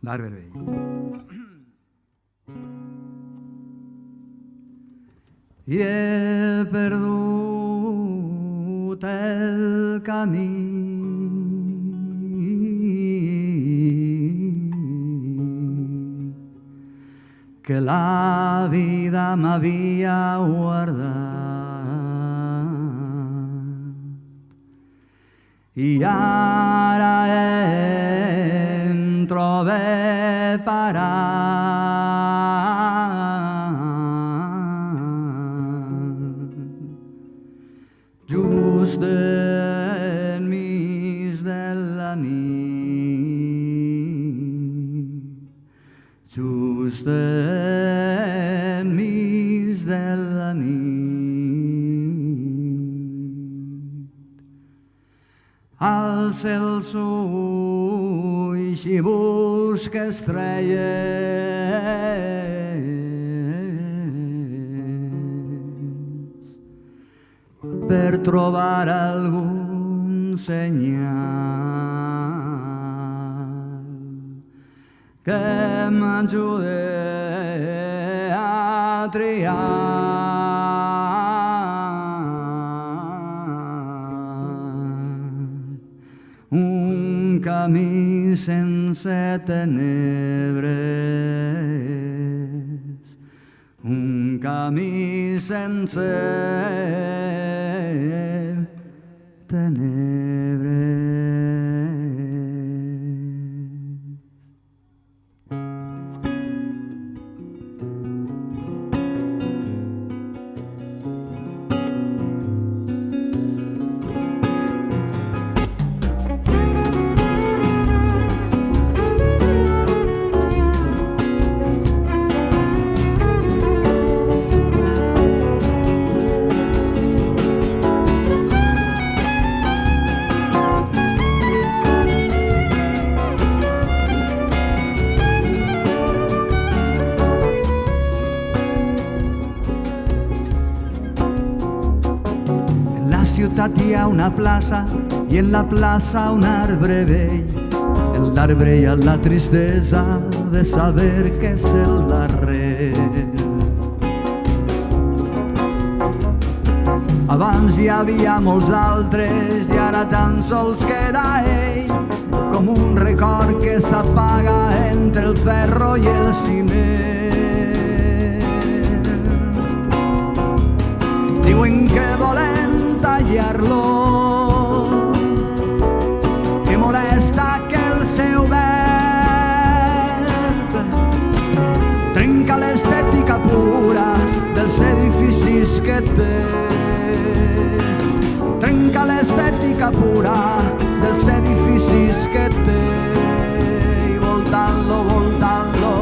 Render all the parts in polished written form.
L'arbre vell. I he perdut el camí que la vida m'havia guardat i ara em trobe parat just enmig de la nit, just enmig de la nit. Alça els ulls i busca estrelles per trobar algun senyal que m'ajude a triar un camí sense tenebres, un camí sense tenebres. Hi ha una plaça i en la plaça un arbre vell. En l'arbre hi ha la tristesa de saber que és el darrer. Abans hi havia molts altres i ara tan sols queda ell, com un record que s'apaga entre el ferro i el ciment. Diuen que volen tallar-lo, que molesta que el seu verd trenca l'estètica pura dels edificis que té, trenca l'estètica pura dels edificis que té, i voltant-lo, voltant-lo,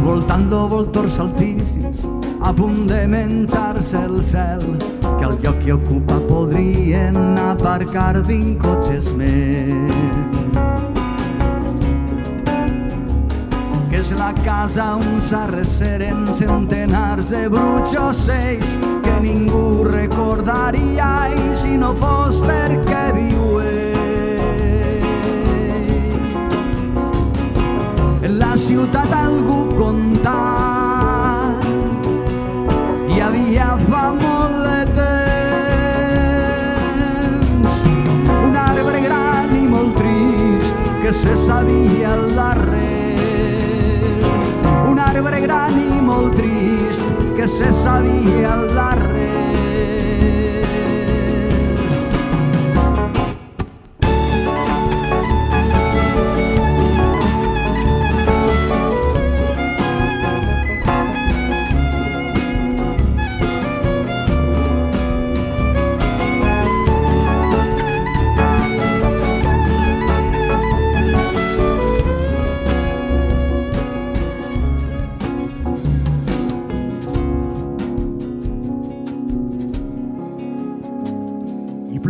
voltant-lo voltors altíssims a punt de menjar-se el cel, que al lloc que ocupa podrien aparcar 20 cotxes més. Que és la casa on s'arreceren centenars de brutxocells que ningú recordaria i si no fos perquè viu ell. En la ciutat algú contar hi havia fa molt de temps un arbre gran i molt trist que se sabia al darrer, un arbre gran i molt trist que se sabia al darrer.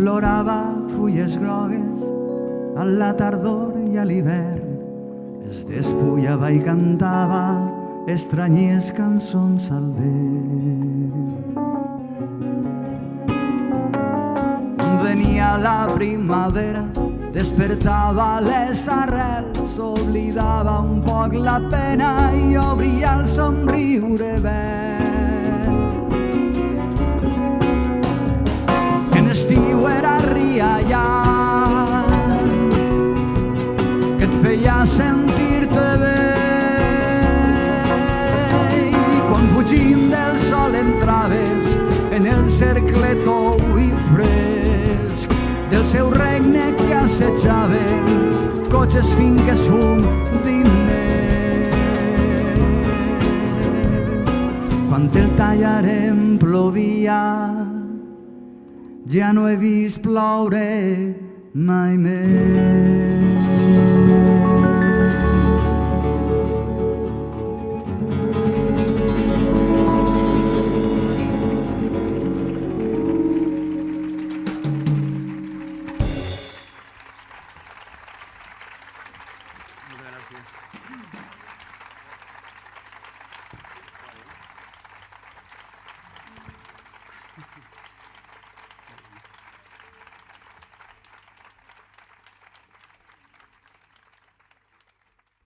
Plorava fulles grogues a la tardor i a l'hivern, es despullava i cantava estranyes cançons al vent. Venia la primavera, despertava les arrels s'oblidava un poc la pena i obria el somriure verd. En estiu era riallant que et feia sentir-te bé i quan fugint del sol entraves en el cercle tou i fresc del seu regne que assetjaven cotxes, finques, fum, diners. Quan el tallarem plovia, ja no he vist ploure mai més. Muchas gracias.